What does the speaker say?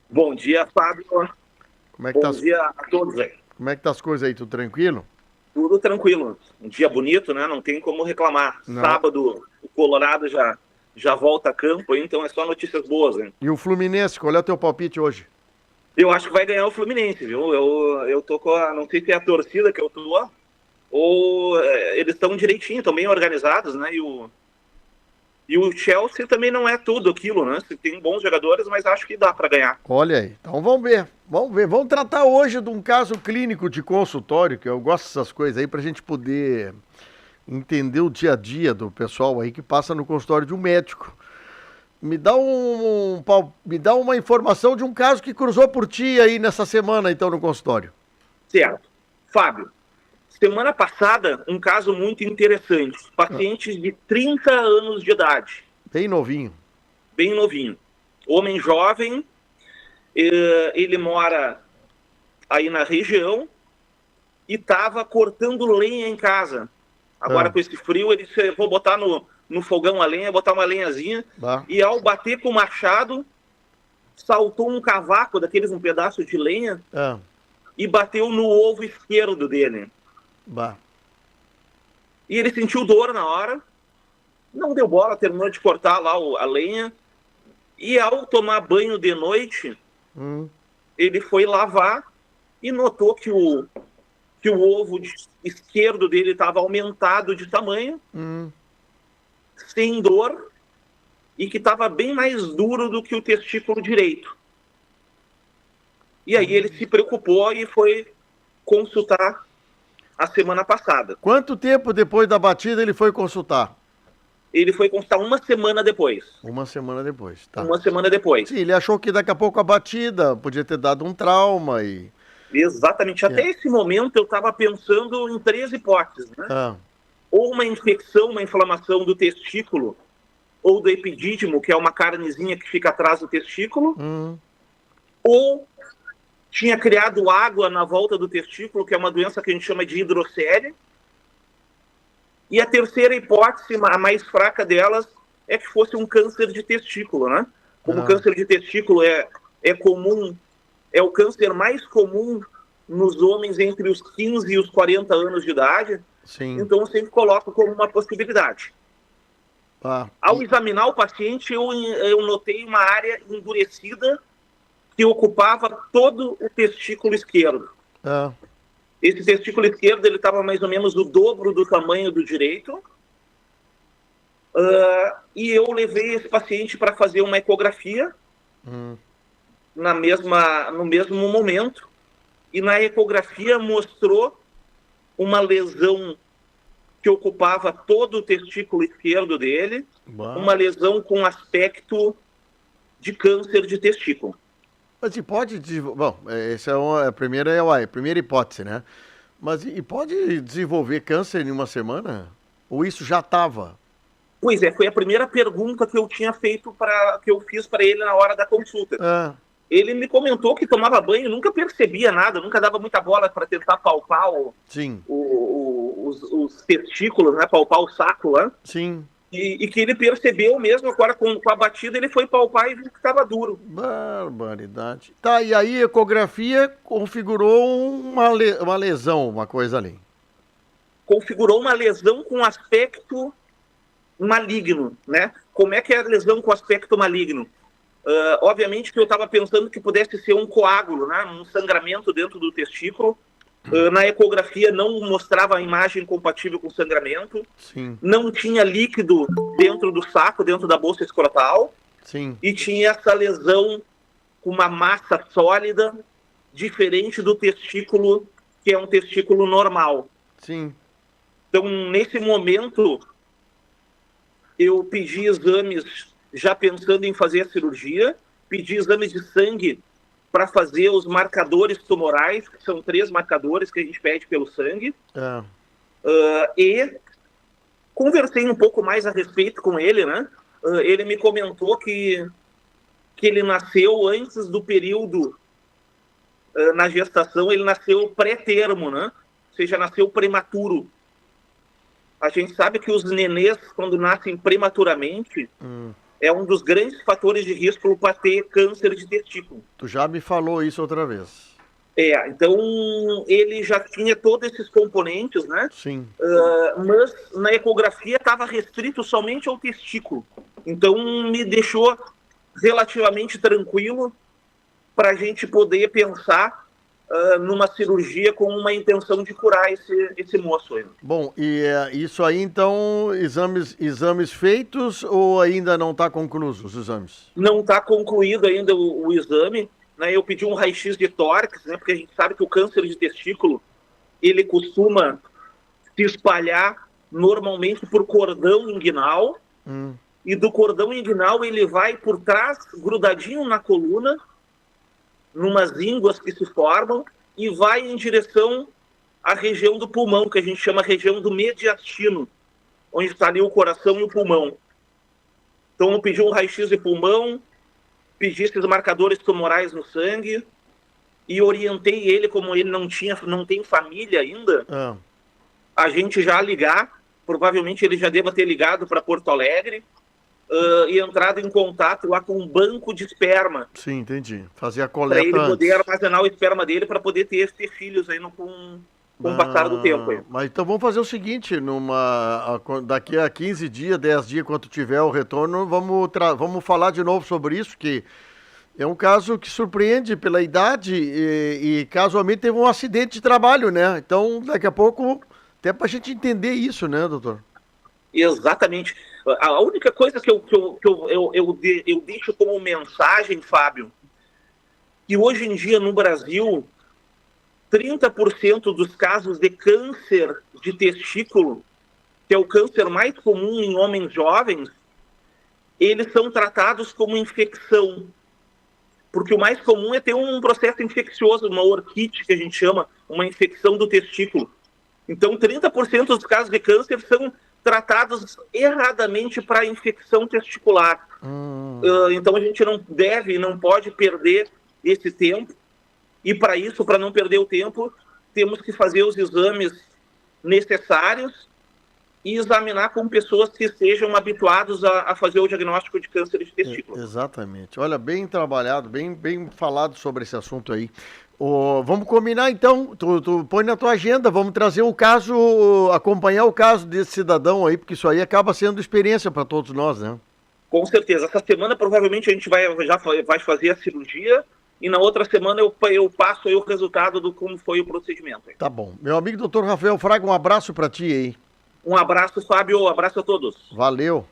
Bom dia, Fábio. Como é que tá Bom as, dia a todos aí. como é que tá as coisas aí? Tudo tranquilo? Tudo tranquilo. Um dia bonito, né? Não tem como reclamar. Não. Sábado, o Colorado já volta a campo, então é só notícias boas, né? E o Fluminense, qual é o teu palpite hoje? Eu acho que vai ganhar o Fluminense, viu? Eu tô com a. Não sei se é a torcida que eu tô, ou eles estão direitinho, estão bem organizados, né? E o Chelsea também não é tudo aquilo, né? Tem bons jogadores, mas acho que dá para ganhar. Olha aí. Então vamos ver. Vamos ver. Vamos tratar hoje de um caso clínico de consultório, que eu gosto dessas coisas aí, pra gente poder entender o dia a dia do pessoal aí que passa no consultório de um médico. Me dá uma informação de um caso que cruzou por ti aí nessa semana, então, no consultório. Certo. Fábio, semana passada, um caso muito interessante. Ah, Paciente de 30 anos de idade, bem novinho. bem novinho. Homem jovem, ele mora aí na região e estava cortando lenha em casa. Agora Ah, com esse frio, ele disse, vou botar no fogão a lenha, botar uma lenhazinha. bah. E ao bater com o machado, saltou um cavaco daqueles, um pedaço de lenha, Ah, e bateu no ovo esquerdo dele. bah. E ele sentiu dor na hora, não deu bola, terminou de cortar lá a lenha. E ao tomar banho de noite, Hum, ele foi lavar e notou que o ovo esquerdo dele estava aumentado de tamanho, hum. sem dor, e que estava bem mais duro do que o testículo direito. E aí ele se preocupou e foi consultar a semana passada. Quanto tempo depois da batida ele foi consultar? Ele foi consultar uma semana depois. Uma semana depois, tá. Uma semana depois. Sim, ele achou que daqui a pouco a batida podia ter dado um trauma e. Exatamente. É. Até esse momento eu estava pensando em três hipóteses, né? Ah, Ou uma infecção, uma inflamação do testículo, ou do epidídimo, que é uma carnezinha que fica atrás do testículo, hum, ou tinha criado água na volta do testículo, que é uma doença que a gente chama de hidrocele. E a terceira hipótese, a mais fraca delas, é que fosse um câncer de testículo, né? Como o ah, câncer de testículo é comum, é o câncer mais comum nos homens entre os 15 e os 40 anos de idade, sim. então eu sempre coloco como uma possibilidade. Ah, Ao examinar o paciente, eu notei uma área endurecida que ocupava todo o testículo esquerdo. ah, Esse testículo esquerdo ele estava mais ou menos o dobro do tamanho do direito. E eu levei esse paciente para fazer uma ecografia hum, no mesmo momento. E na ecografia mostrou uma lesão que ocupava todo o testículo esquerdo dele, bah. uma lesão com aspecto de câncer de testículo. Mas e pode. Bom, essa é a primeira, a primeira hipótese, né? Mas e pode desenvolver câncer em uma semana? Ou isso já estava? Pois é, foi a primeira pergunta que eu tinha feito que eu fiz para ele na hora da consulta. Ah, Ele me comentou que tomava banho, nunca percebia nada, nunca dava muita bola para tentar palpar sim, os testículos, né, palpar o saco lá. sim. E que ele percebeu mesmo agora com a batida, ele foi palpar e viu que estava duro. Barbaridade. Tá, e aí a ecografia configurou uma lesão, uma coisa ali. Configurou uma lesão com aspecto maligno, né? Como é que é a lesão com aspecto maligno? Obviamente que eu estava pensando que pudesse ser um coágulo, né? Um sangramento dentro do testículo. Na ecografia não mostrava a imagem compatível com sangramento. Sim, Não tinha líquido dentro do saco, dentro da bolsa escrotal. sim. E tinha essa lesão com uma massa sólida, diferente do testículo, que é um testículo normal. Sim. Então, nesse momento, eu pedi exames já pensando em fazer a cirurgia, pedi exames de sangue para fazer os marcadores tumorais, que são 3 marcadores que a gente pede pelo sangue, Ah, e conversei um pouco mais a respeito com ele, né? Ele me comentou que ele nasceu antes do período na gestação, ele nasceu pré-termo, né? Ou seja, nasceu prematuro. A gente sabe que os nenês, quando nascem prematuramente, hum. é um dos grandes fatores de risco para ter câncer de testículo. Tu já me falou isso outra vez. Então ele já tinha todos esses componentes, né? Sim. Mas na ecografia estava restrito somente ao testículo. Então me deixou relativamente tranquilo para a gente poder pensar numa cirurgia com uma intenção de curar esse moço aí. Bom, e isso aí então, exames feitos ou ainda não está concluído os exames? Não está concluído ainda o exame, né? Eu pedi um raio-x de tórax, né? Porque a gente sabe que o câncer de testículo ele costuma se espalhar normalmente por cordão inguinal, e do cordão inguinal ele vai por trás, grudadinho na coluna, numas ínguas que se formam, e vai em direção à região do pulmão, que a gente chama região do mediastino, onde está ali o coração e o pulmão. Então eu pedi um raio-x de pulmão, pedi esses marcadores tumorais no sangue, e orientei ele, como ele não tem família ainda, a gente já ligar, provavelmente ele já deva ter ligado para Porto Alegre, e entrado em contato lá com um banco de esperma. Sim, entendi. Fazer a coleta para ele poder armazenar o esperma dele para poder ter filhos aí com o passar do tempo. Aí. Mas então vamos fazer o seguinte, daqui a 15 dias, 10 dias, quando tiver o retorno, vamos falar de novo sobre isso, que é um caso que surpreende pela idade e casualmente teve um acidente de trabalho, né? Então, daqui a pouco, até para a gente entender isso, né, doutor? Exatamente. A única coisa que eu deixo como mensagem, Fábio, que hoje em dia no Brasil, 30% dos casos de câncer de testículo, que é o câncer mais comum em homens jovens, eles são tratados como infecção. Porque o mais comum é ter um processo infeccioso, uma orquite, que a gente chama, uma infecção do testículo. Então, 30% dos casos de câncer são tratados erradamente para infecção testicular. Então a gente não deve, não pode perder esse tempo, e para isso, para não perder o tempo, temos que fazer os exames necessários e examinar com pessoas que sejam habituados a fazer o diagnóstico de câncer de testículo. Exatamente. Olha, bem trabalhado, bem falado sobre esse assunto aí. Vamos combinar então, tu põe na tua agenda, vamos trazer o caso, acompanhar o caso desse cidadão aí, porque isso aí acaba sendo experiência para todos nós, né? Com certeza. Essa semana provavelmente a gente já vai fazer a cirurgia, e na outra semana eu passo aí o resultado do como foi o procedimento. Tá bom. Meu amigo doutor Rafael Fraga, um abraço para ti aí. Um abraço, Fábio, um abraço a todos. Valeu.